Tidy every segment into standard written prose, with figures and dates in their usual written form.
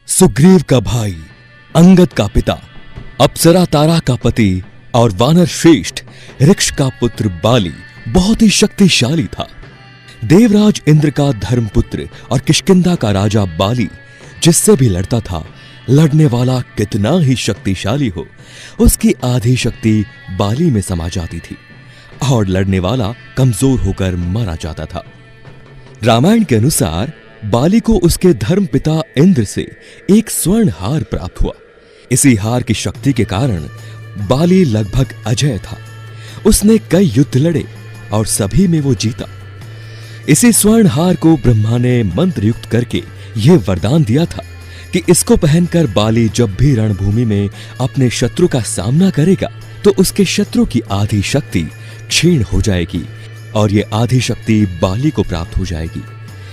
सुग्रीव का भाई, अंगद का पिता, अप्सरा तारा का पति और वानर श्रेष्ठ ऋक्ष का पुत्र बाली बहुत ही शक्तिशाली था। देवराज इंद्र का धर्मपुत्र और किष्किंधा का राजा बाली जिससे भी लड़ता था, लड़ने वाला कितना ही शक्तिशाली हो, उसकी आधी शक्ति बाली में समा जाती थी और लड़ने वाला कमजोर होकर मारा जाता था। रामायण के अनुसार बाली को उसके धर्म पिता इंद्र से एक स्वर्ण हार प्राप्त हुआ। इसी हार की शक्ति के कारण बाली लगभग अजेय था। उसने कई युद्ध लड़े और सभी में वो जीता। इसी स्वर्ण हार को ब्रह्मा ने मंत्र युक्त करके यह वरदान दिया था कि इसको पहनकर बाली जब भी रणभूमि में अपने शत्रु का सामना करेगा तो उसके शत्रु की आधी शक्ति क्षीण हो जाएगी और ये आधी शक्ति बाली को प्राप्त हो जाएगी।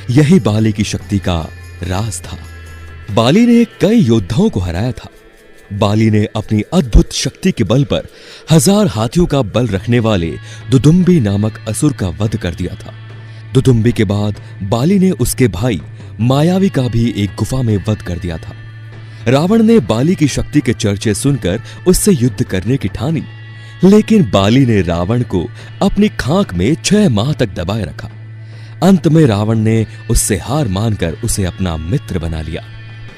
यही बाली की शक्ति का राज था। बाली ने कई योद्धाओं को हराया था। बाली ने अपनी अद्भुत शक्ति के बल पर 1000 हाथियों का बल रखने वाले दुदुम्बी नामक असुर का वध कर दिया था। दुदुम्बी के बाद बाली ने उसके भाई मायावी का भी एक गुफा में वध कर दिया था। रावण ने बाली की शक्ति के चर्चे सुनकर उससे युद्ध करने की ठानी, लेकिन बाली ने रावण को अपनी खाक में 6 माह तक दबाए रखा। अंत में रावण ने उससे हार मानकर उसे अपना मित्र बना लिया।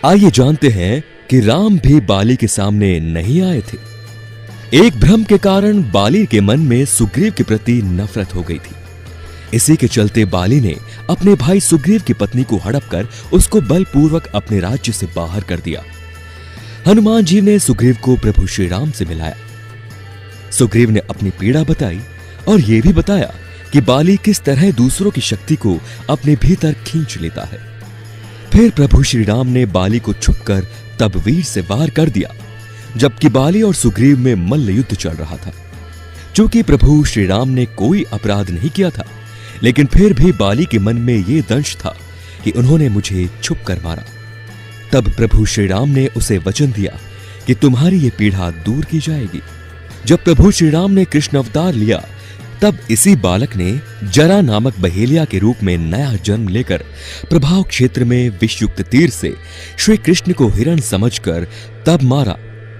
आइए जानते हैं कि राम भी बाली के सामने नहीं आए थे। एक भ्रम के कारण बाली के मन में सुग्रीव के प्रति नफरत हो गई थी। इसी के चलते बाली ने अपने भाई सुग्रीव की पत्नी को हड़प कर उसको बलपूर्वक अपने राज्य से बाहर कर दिया। हनुमान जी ने सुग्रीव को प्रभु श्री राम से मिलाया। सुग्रीव ने अपनी पीड़ा बताई और यह भी बताया कि बाली किस तरह दूसरों की शक्ति को अपने भीतर खींच लेता है। फिर प्रभु श्री राम ने बाली को छुपकर तब वीर से वार कर दिया जबकि बाली और सुग्रीव में मल्ल युद्ध चल रहा था। चूंकि प्रभु श्री राम ने कोई अपराध नहीं किया था, लेकिन फिर भी बाली के मन में यह दंश था कि उन्होंने मुझे छुप कर मारा। तब प्रभु श्री राम ने उसे वचन दिया कि तुम्हारी ये पीड़ा दूर की जाएगी। जब प्रभु श्री राम ने कृष्ण अवतार लिया तब इसी बालक ने जरा नामक बहेलिया के रूप में नया जन्म लेकर प्रभाव क्षेत्र में विषयुक्त तीर से श्री कृष्ण को हिरण समझकर तब मारा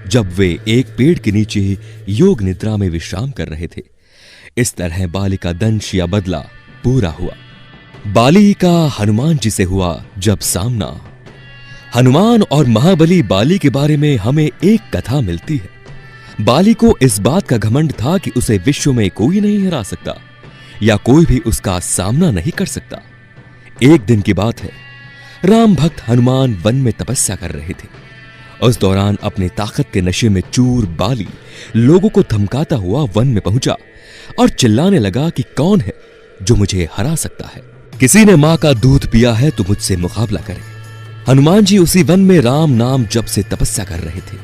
जब वे एक पेड़ के नीचे योग निद्रा में विश्राम कर रहे थे। इस तरह बाली का दंश या बदला पूरा हुआ। बाली का हनुमान जी से हुआ जब सामना। हनुमान और महाबली बाली के बारे में हमें एक कथा मिलती है। बाली को इस बात का घमंड था कि उसे विश्व में कोई नहीं हरा सकता या कोई भी उसका सामना नहीं कर सकता। एक दिन की बात है, राम भक्त हनुमान वन में तपस्या कर रहे थे। उस दौरान अपने ताकत के नशे में चूर बाली लोगों को धमकाता हुआ वन में पहुंचा और चिल्लाने लगा कि कौन है जो मुझे हरा सकता है। किसी ने मां का दूध पिया है तो मुझसे मुकाबला करे। हनुमान जी उसी वन में राम नाम जप से तपस्या कर रहे थे।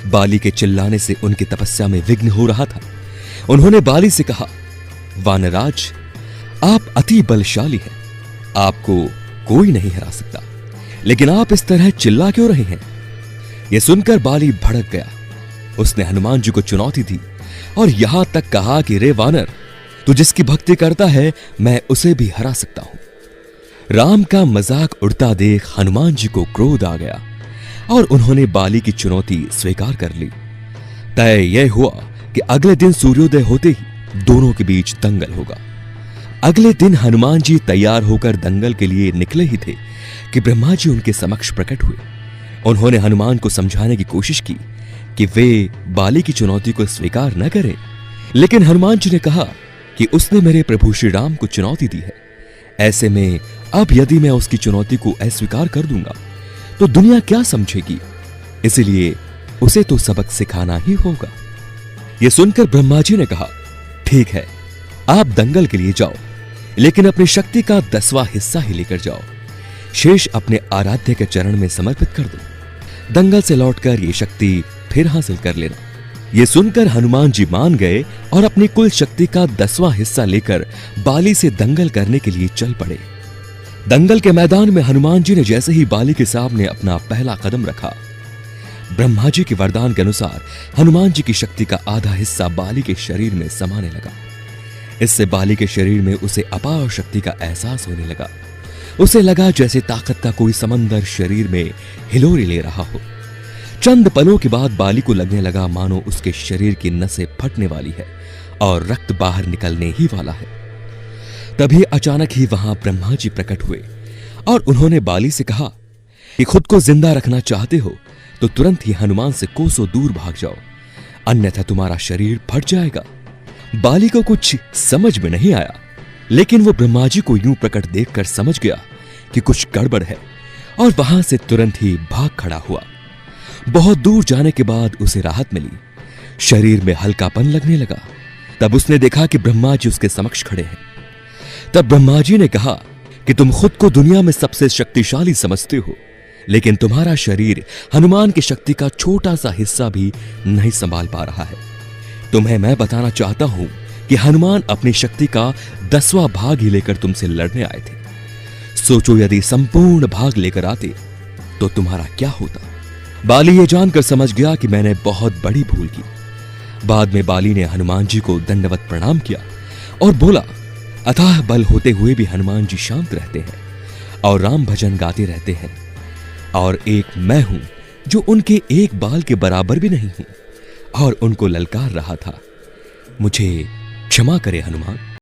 बाली के चिल्लाने से उनकी तपस्या में विघ्न हो रहा था। उन्होंने बाली से कहा, वानराज, आप अति बलशाली हैं, आपको कोई नहीं हरा सकता, लेकिन आप इस तरह चिल्ला क्यों रहे हैं? यह सुनकर बाली भड़क गया। उसने हनुमान जी को चुनौती दी और यहां तक कहा कि रे वानर, तू जिसकी भक्ति करता है मैं उसे भी हरा सकता हूं। राम का मजाक उड़ता देख हनुमान जी को क्रोध आ गया और उन्होंने बाली की चुनौती स्वीकार कर ली। तय यह हुआ कि अगले दिन सूर्योदय होते ही दोनों के बीच दंगल होगा। अगले दिन हनुमान जी तैयार होकर दंगल के लिए निकले ही थे कि ब्रह्मा जी उनके समक्ष प्रकट हुए। उन्होंने हनुमान को समझाने की कोशिश की कि वे बाली की चुनौती को स्वीकार न करें, लेकिन हनुमान जी ने कहा कि उसने मेरे प्रभु श्री राम को चुनौती दी है। ऐसे में अब यदि मैं उसकी चुनौती को अस्वीकार कर दूंगा तो दुनिया क्या समझेगी, इसलिए उसे तो सबक सिखाना ही होगा। यह सुनकर ब्रह्मा जी ने कहा, ठीक है, आप दंगल के लिए जाओ, लेकिन अपनी शक्ति का 10वां हिस्सा ही लेकर जाओ। शेष अपने आराध्य के चरण में समर्पित कर दो। दंगल से लौटकर ये शक्ति फिर हासिल कर लेना। यह सुनकर हनुमान जी मान गए और अपनी कुल शक्ति का 10वां हिस्सा लेकर बाली से दंगल करने के लिए चल पड़े। दंगल के मैदान में हनुमान जी ने जैसे ही बाली के सामने अपना पहला कदम रखा, ब्रह्मा जी के वरदान के अनुसार हनुमान जी की शक्ति का आधा हिस्सा बाली के शरीर में समाने लगा। इससे बाली के शरीर में उसे अपार शक्ति का एहसास होने लगा। उसे लगा जैसे ताकत का कोई समंदर शरीर में हिलोरे ले रहा हो। चंद पलों के बाद बाली को लगने लगा मानो उसके शरीर की नसें फटने वाली है और रक्त बाहर निकलने ही वाला है। तभी अचानक ही वहां ब्रह्मा जी प्रकट हुए और उन्होंने बाली से कहा कि खुद को जिंदा रखना चाहते हो तो तुरंत ही हनुमान से कोसों दूर भाग जाओ, अन्यथा तुम्हारा शरीर फट जाएगा। बाली को कुछ समझ में नहीं आया, लेकिन वो ब्रह्मा जी को यूं प्रकट देखकर समझ गया कि कुछ गड़बड़ है और वहां से तुरंत ही भाग खड़ा हुआ। बहुत दूर जाने के बाद उसे राहत मिली, शरीर में हल्कापन लगने लगा। तब उसने देखा कि ब्रह्मा जी उसके समक्ष खड़े हैं। तब ब्रह्मा जी ने कहा कि तुम खुद को दुनिया में सबसे शक्तिशाली समझते हो, लेकिन तुम्हारा शरीर हनुमान की शक्ति का छोटा सा हिस्सा भी नहीं संभाल पा रहा है। तुम्हें मैं बताना चाहता हूं कि हनुमान अपनी शक्ति का 10वां भाग ही लेकर तुमसे लड़ने आए थे। सोचो यदि संपूर्ण भाग लेकर आते तो तुम्हारा क्या होता। बाली ये जानकर समझ गया कि मैंने बहुत बड़ी भूल की। बाद में बाली ने हनुमान जी को दंडवत प्रणाम किया और बोला, अथाह बल होते हुए भी हनुमान जी शांत रहते हैं और राम भजन गाते रहते हैं, और एक मैं हूं जो उनके एक बाल के बराबर भी नहीं हूं और उनको ललकार रहा था। मुझे क्षमा करे हनुमान।